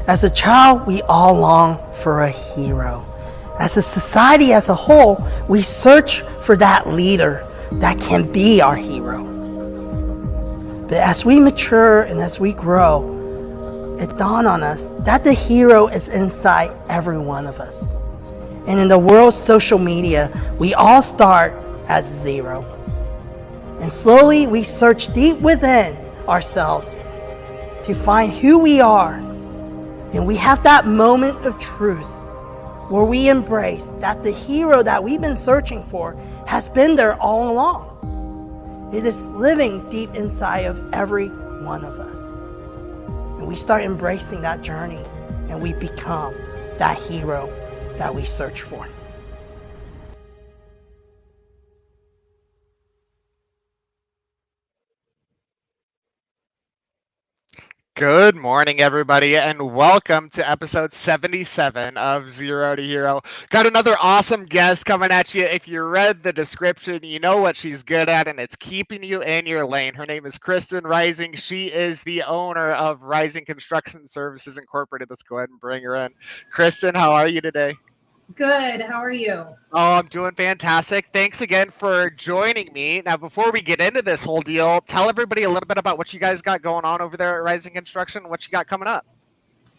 As a child, we all long for a hero. As a society as a whole, we search for that leader that can be our hero. But as we mature and as we grow, it dawned on us that the hero is inside every one of us. And in the world's social media, we all start at zero. And slowly we search deep within ourselves to find who we are. And we have that moment of truth where we embrace that the hero that we've been searching for has been there all along. It is living deep inside of every one of us. And we start embracing that journey and we become that hero that we search for. Good morning, everybody, and welcome to episode 77 of Zero to Hero. Got another awesome guest coming at you. If you read the description, you know what she's good at, and it's keeping you in your lane. Her name is Kristen Rising. She is the owner of Rising Construction Services Incorporated. Let's go ahead and bring her in. Kristen, how are you today? Good. How are you? Oh, I'm doing fantastic. Thanks again for joining me. Now, before we get into this whole deal, tell everybody a little bit about what you guys got going on over there at Rising Construction, what you got coming up.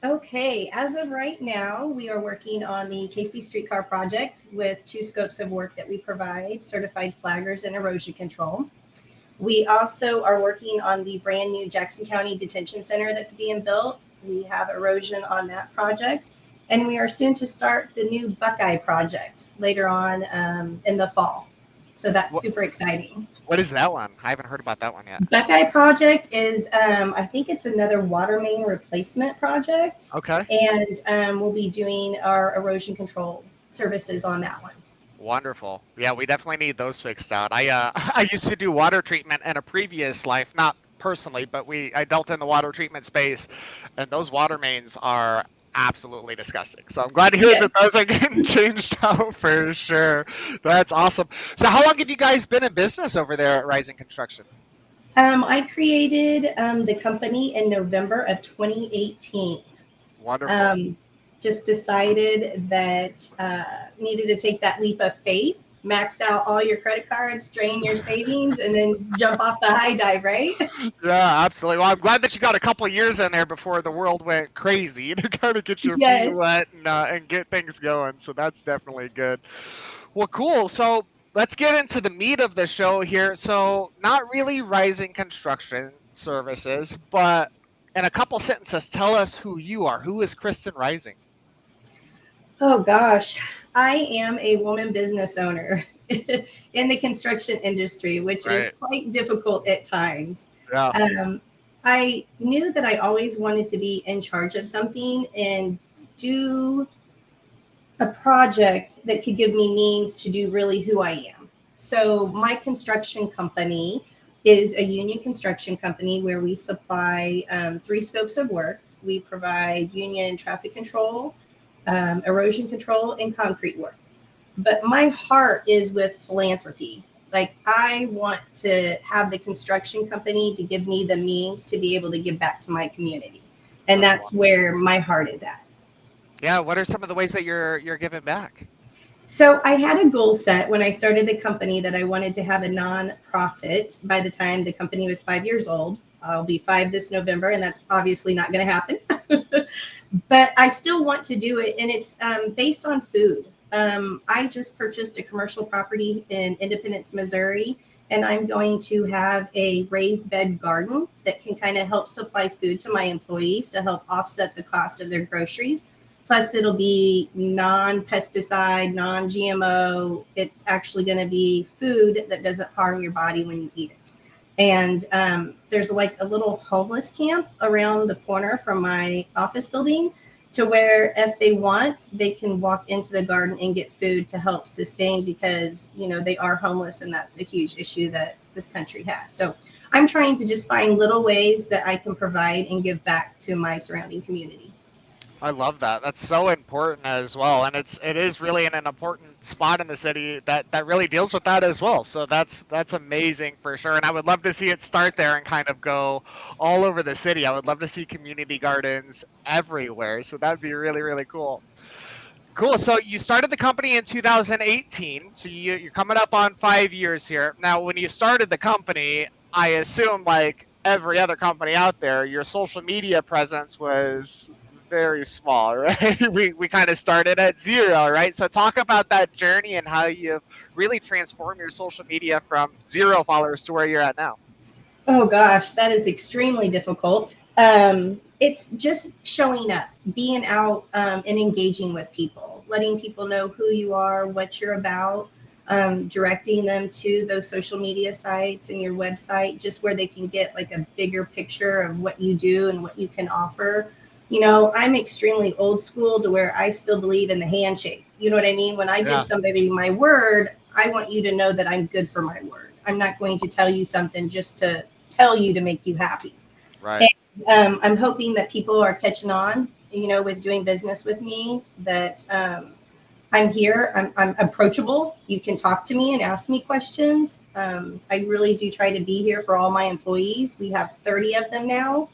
Okay. As of right now, we are working on the KC Streetcar project with 2 scopes of work that we provide: certified flaggers and erosion control. We also are working on the brand new Jackson County Detention Center that's being built. We have erosion on that project. And we are soon to start the new Buckeye project later on in the fall. So that's super exciting. What is that one? I haven't heard about that one yet. Buckeye project is, I think it's another water main replacement project. Okay. And we'll be doing our erosion control services on that one. Wonderful. Yeah, we definitely need those fixed out. I used to do water treatment in a previous life, not personally, but I dealt in the water treatment space, and those water mains are absolutely disgusting. So I'm glad to hear that those are getting changed out for sure. That's awesome. So how long have you guys been in business over there at Rising Construction? I created the company in November of 2018. Wonderful. Just decided that needed to take that leap of faith, maxed out all your credit cards, drain your savings, and then jump off the high dive, right? Yeah, absolutely. Well, I'm glad that you got a couple of years in there before the world went crazy to kind of get your feet wet and get things going. So that's definitely good. Well, cool. So let's get into the meat of the show here. So not really Rising Construction Services, but in a couple sentences, tell us who you are. Who is Kristen Rising? Oh gosh, I am a woman business owner in the construction industry, which is quite difficult at times. Yeah. I knew that I always wanted to be in charge of something and do a project that could give me means to do really who I am. So my construction company is a union construction company where we supply 3 scopes of work. We provide union traffic control, erosion control, and concrete work. But my heart is with philanthropy. Like, I want to have the construction company to give me the means to be able to give back to my community. And that's where my heart is at. Yeah, what are some of the ways that you're giving back? So I had a goal set when I started the company that I wanted to have a nonprofit by the time the company was 5 years old. I'll be 5 this November, and that's obviously not going to happen. But I still want to do it, and it's based on food. I just purchased a commercial property in Independence, Missouri, and I'm going to have a raised bed garden that can kind of help supply food to my employees to help offset the cost of their groceries. Plus, it'll be non-pesticide, non-GMO. It's actually going to be food that doesn't harm your body when you eat it. And there's like a little homeless camp around the corner from my office building, to where if they want, they can walk into the garden and get food to help sustain, because, you know, they are homeless, and that's a huge issue that this country has. So I'm trying to just find little ways that I can provide and give back to my surrounding community. I love that. That's so important as well, and it is really an important spot in the city that really deals with that as well. So that's amazing for sure. And I would love to see it start there and kind of go all over the city. I would love to see community gardens everywhere. So that'd be really, really cool. Cool. So you started the company in 2018. So you're coming up on 5 years here. Now, when you started the company, I assume like every other company out there, your social media presence was very small, right? We kind of started at zero, right? So talk about that journey and how you've really transformed your social media from 0 followers to where you're at now. Oh gosh, that is extremely difficult. It's just showing up, being out, and engaging with people, letting people know who you are, what you're about, directing them to those social media sites and your website, just where they can get like a bigger picture of what you do and what you can offer. I'm extremely old school to where I still believe in the handshake. You know what I mean? When I give Yeah. somebody my word, I want you to know that I'm good for my word. I'm not going to tell you something just to tell you to make you happy. Right. And I'm hoping that people are catching on, with doing business with me, that I'm here. I'm approachable. You can talk to me and ask me questions. I really do try to be here for all my employees. We have 30 of them now.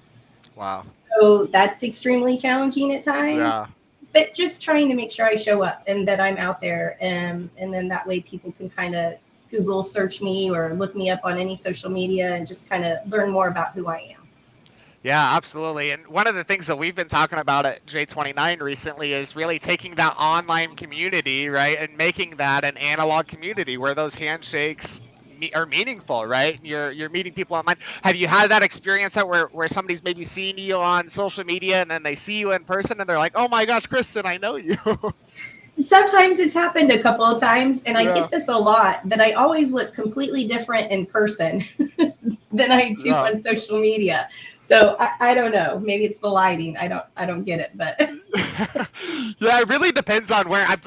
Wow. So that's extremely challenging at times. Yeah. But just trying to make sure I show up and that I'm out there. And then that way people can kind of Google search me or look me up on any social media and just kind of learn more about who I am. Yeah, absolutely. And one of the things that we've been talking about at J29 recently is really taking that online community, right, and making that an analog community where those handshakes are meaningful, right? You're meeting people online. Have you had that experience that where somebody's maybe seen you on social media and then they see you in person and they're like, "Oh my gosh, Kristen, I know you." Sometimes it's happened a couple of times, and I Yeah. get this a lot, that I always look completely different in person than I do Yeah. on social media. So I don't know. Maybe it's the lighting. I don't get it, but Yeah, it really depends on where. I've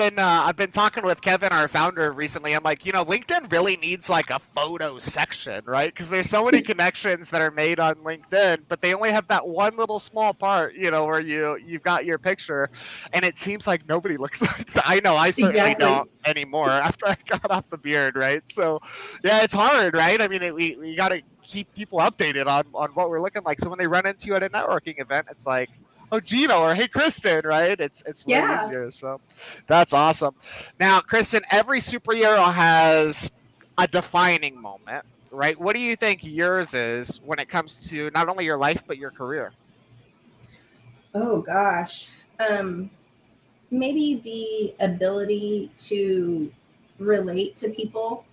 been talking with Kevin, our founder, recently. I'm like, LinkedIn really needs like a photo section, right? Because there's so many connections that are made on LinkedIn, but they only have that one little small part, where you've got your picture, and it seems like nobody looks like that. I know I certainly exactly. don't anymore after I got off the beard, right? So, yeah, it's hard, right? I mean, we got to keep people updated on what we're looking like. So when they run into you at a networking event, it's like, "Oh, Gino," or "Hey, Kristen," right? It's way Yeah. easier. So that's awesome. Now, Kristen, every superhero has a defining moment, right? What do you think yours is when it comes to not only your life but your career? Oh gosh. Maybe the ability to relate to people.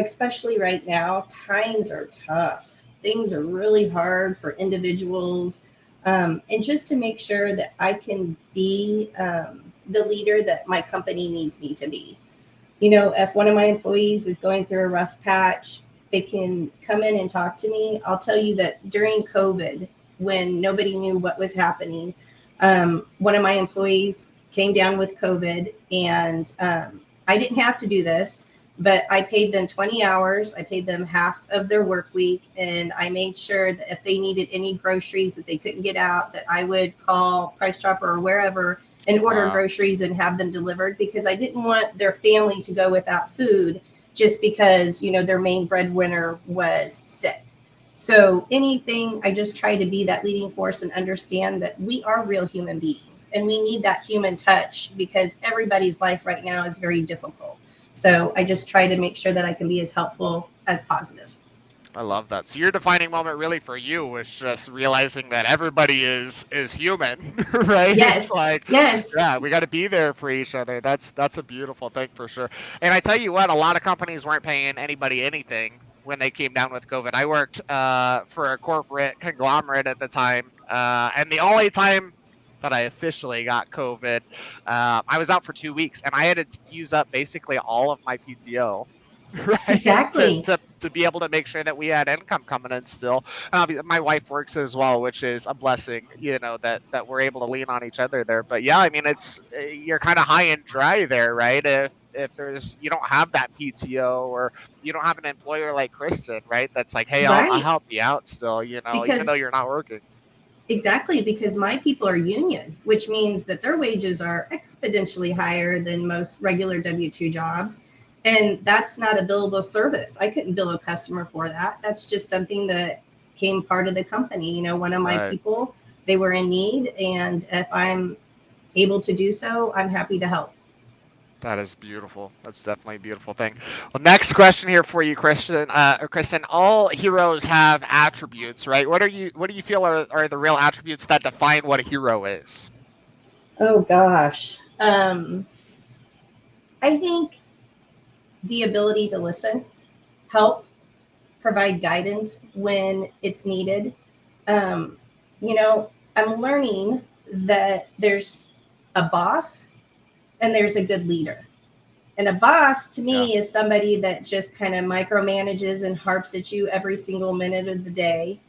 Especially right now, times are tough. Things are really hard for individuals. And just to make sure that I can be the leader that my company needs me to be. If one of my employees is going through a rough patch, they can come in and talk to me. I'll tell you that during COVID, when nobody knew what was happening, one of my employees came down with COVID, and I didn't have to do this, but I paid them 20 hours. I paid them half of their work week, and I made sure that if they needed any groceries that they couldn't get out, that I would call Price Chopper or wherever and order Wow. groceries and have them delivered, because I didn't want their family to go without food just because, their main breadwinner was sick. So anything, I just try to be that leading force and understand that we are real human beings and we need that human touch, because everybody's life right now is very difficult. So I just try to make sure that I can be as helpful as positive. I love that. So your defining moment really for you was just realizing that everybody is human, right? It's Yes. like, Yes. yeah, we got to be there for each other. That's a beautiful thing for sure. And I tell you what, a lot of companies weren't paying anybody anything when they came down with COVID. I worked for a corporate conglomerate at the time, and the only time that I officially got COVID, I was out for 2 weeks, and I had to use up basically all of my PTO. Right, Exactly. to be able to make sure that we had income coming in still. My wife works as well, which is a blessing, that we're able to lean on each other there. But yeah, I mean, it's you're kind of high and dry there, right? If there's you don't have that PTO, or you don't have an employer like Kristen, right? That's like, hey, I'll Right. help you out still, even though Because you're not working. Exactly, because my people are union, which means that their wages are exponentially higher than most regular W-2 jobs. And that's not a billable service. I couldn't bill a customer for that. That's just something that came part of the company. You know, one of my Right. people, they were in need. And if I'm able to do so, I'm happy to help. That is beautiful. That's definitely a beautiful thing. Well, next question here for you, Kristen. Kristen, all heroes have attributes, right? What do you feel are the real attributes that define what a hero is? Oh, gosh. I think the ability to listen, help, provide guidance when it's needed. Um, you know, I'm learning that there's a boss and there's a good leader. And a boss to Yeah. me is somebody that just kind of micromanages and harps at you every single minute of the day.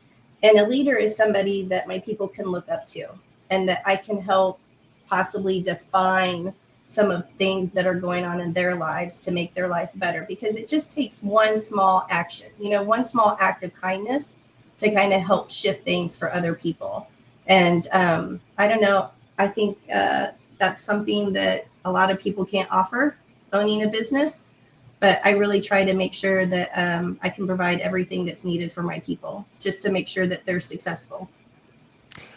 And a leader is somebody that my people can look up to and that I can help possibly define some of things that are going on in their lives to make their life better, because it just takes one small action, you know, one small act of kindness to kind of help shift things for other people. And I don't know, I think that's something that a lot of people can't offer, owning a business. But I really try to make sure that I can provide everything that's needed for my people, just to make sure that they're successful.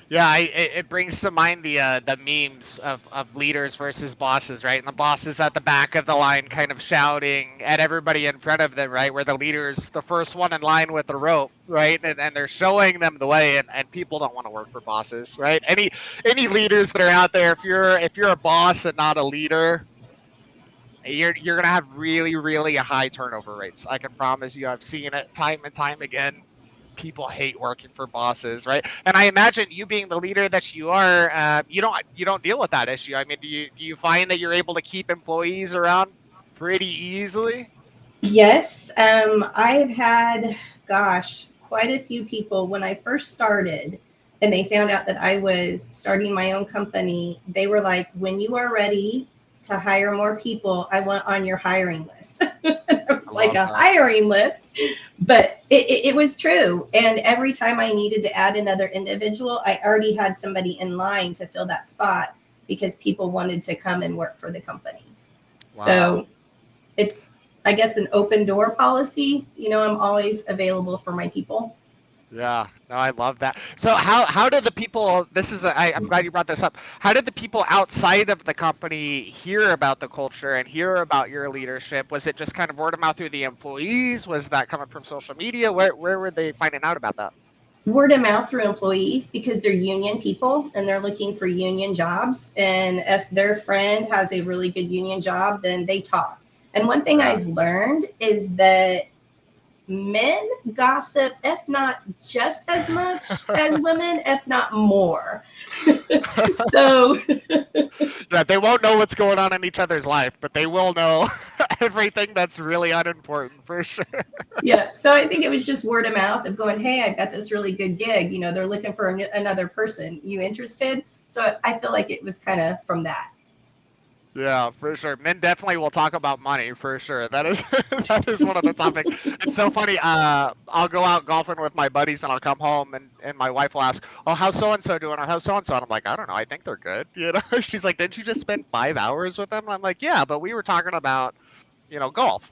Yeah, it brings to mind the memes of leaders versus bosses, right? And the boss is at the back of the line kind of shouting at everybody in front of them, right? Where the leader's the first one in line with the rope, right? And they're showing them the way, and people don't want to work for bosses, right? Any leaders that are out there, if you're a boss and not a leader, you're gonna have really high turnover rates. I can promise you. I've seen it time and time again. People hate working for bosses, right? And I imagine you being the leader that you are, you don't deal with that issue. I mean, do you find that you're able to keep employees around pretty easily? Yes, I've had, gosh, quite a few people when I first started and they found out that I was starting my own company. They were like, when you are ready to hire more people, I want on your hiring list. It I was like love a that. hiring list, but it was true. And every time I needed to add another individual, I already had somebody in line to fill that spot because people wanted to come and work for the company. Wow. So it's, I guess, an open door policy. You know, I'm always available for my people. Yeah, no, I love that. So how did the people? I'm glad you brought this up. How did the people outside of the company hear about the culture and hear about your leadership? Was it just kind of word of mouth through the employees? Was that coming from social media? Where were they finding out about that? Word of mouth through employees, because they're union people and they're looking for union jobs. And if their friend has a really good union job, then they talk. And one thing Yeah. I've learned is that men gossip, if not just as much as women, if not more. So Yeah, they won't know what's going on in each other's life, but they will know everything that's really unimportant for sure. yeah, so I think it was just word of mouth of going, hey, I've got this really good gig. You know, they're looking for another person. You interested? So I feel like it was kind of from that. Yeah, for sure. Men definitely will talk about money for sure. That is that is one of the topics. It's so funny. I'll go out golfing with my buddies and I'll come home and my wife will ask, "Oh, how's so and so doing?" or "How's so and so?" And I'm like, "I don't know. I think they're good." You know? She's like, "Didn't you just spend 5 hours with them?" And I'm like, "Yeah, but we were talking about, golf,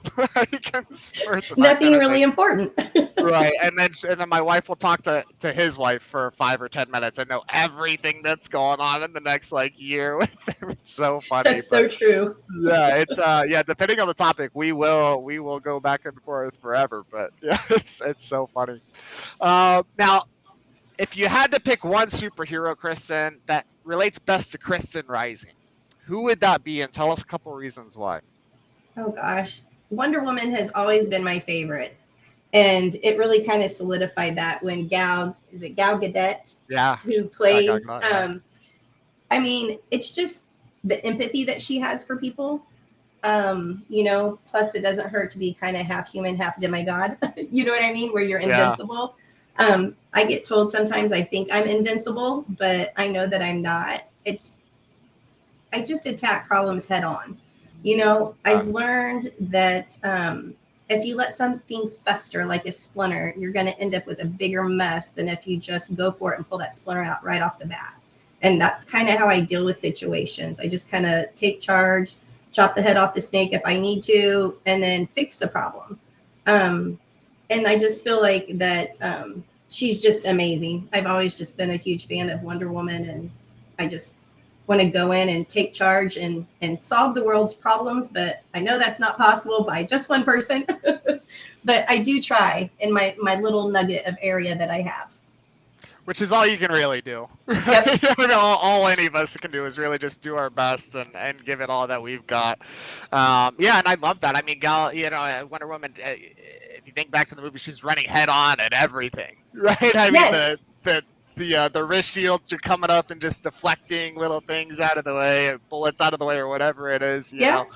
sports and that kind Nothing of thing." really important. Right, and then my wife will talk to his wife for 5 or 10 minutes and know everything that's going on in the next like year with them. It's so funny, That's but so true. yeah, it's depending on the topic, we will go back and forth forever. But yeah, it's so funny. Now, if you had to pick one superhero, Kristen, that relates best to Kristen Rising, who would that be? And tell us a couple reasons why. Oh gosh, Wonder Woman has always been my favorite, and it really kind of solidified that when Gal Gadot, Yeah, who Gal plays, Gadot, yeah. I mean, it's just the empathy that she has for people. You know, plus it doesn't hurt to be kind of half human, half demigod. You know what I mean? Where you're Yeah, invincible. I get told sometimes I think I'm invincible, but I know that I'm not. I just attack problems head on. You know, uh, I've learned that if you let something fester like a splinter, you're going to end up with a bigger mess than if you just go for it and pull that splinter out right off the bat. And that's kind of how I deal with situations. I just kind of take charge, chop the head off the snake if I need to, and then fix the problem. And I just feel like that she's just amazing. I've always just been a huge fan of Wonder Woman, and I just want to go in and take charge and solve the world's problems. But I know that's not possible by just one person. But I do try in my little nugget of area that I have. Which is all you can really do. Yep. all any of us can do is really just do our best and give it all that we've got. Yeah, and I love that. I mean, Gal, Wonder Woman, if you think back to the movie, she's running head on at everything, right? I Yes. mean, the wrist shields are coming up and just deflecting little things out of the way, bullets out of the way, or whatever it is. You know.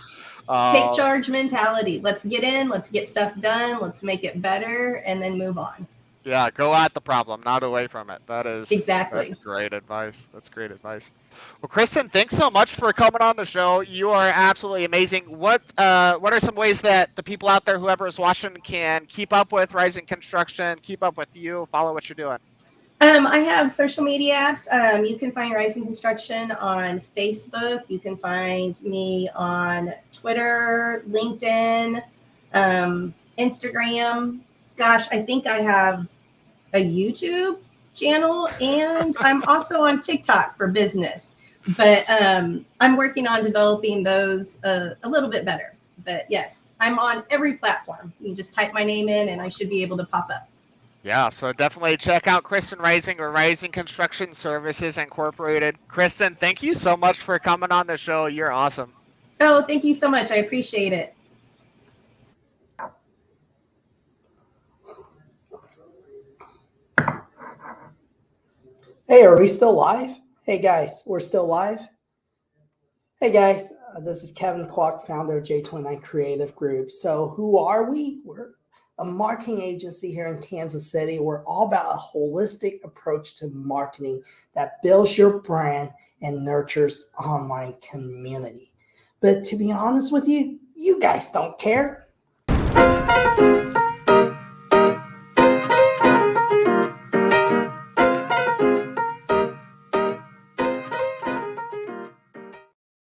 Take charge mentality. Let's get in, let's get stuff done, let's make it better, and then move on. Yeah, go at the problem, not away from it. Exactly. That's great advice. That's great advice. Well, Kristen, thanks so much for coming on the show. You are absolutely amazing. What are some ways that the people out there, whoever is watching, can keep up with Rising Construction, keep up with you, follow what you're doing? I have social media apps. You can find Rising Construction on Facebook. You can find me on Twitter, LinkedIn, Instagram. Gosh, I think I have a YouTube channel, and I'm also on TikTok for business. But I'm working on developing those a little bit better. But yes, I'm on every platform. You just type my name in, and I should be able to pop up. Yeah, so definitely check out Kristen Rising or Rising Construction Services Incorporated. Kristen, thank you so much for coming on the show. You're awesome. Oh, thank you so much. I appreciate it. Hey, are we still live? Hey guys, we're still live. Hey guys, this is Kevin Kwok, founder of J29 Creative Group. So who are we? We're a marketing agency here in Kansas City. We're all about a holistic approach to marketing that builds your brand and nurtures online community. But to be honest with you, you guys don't care.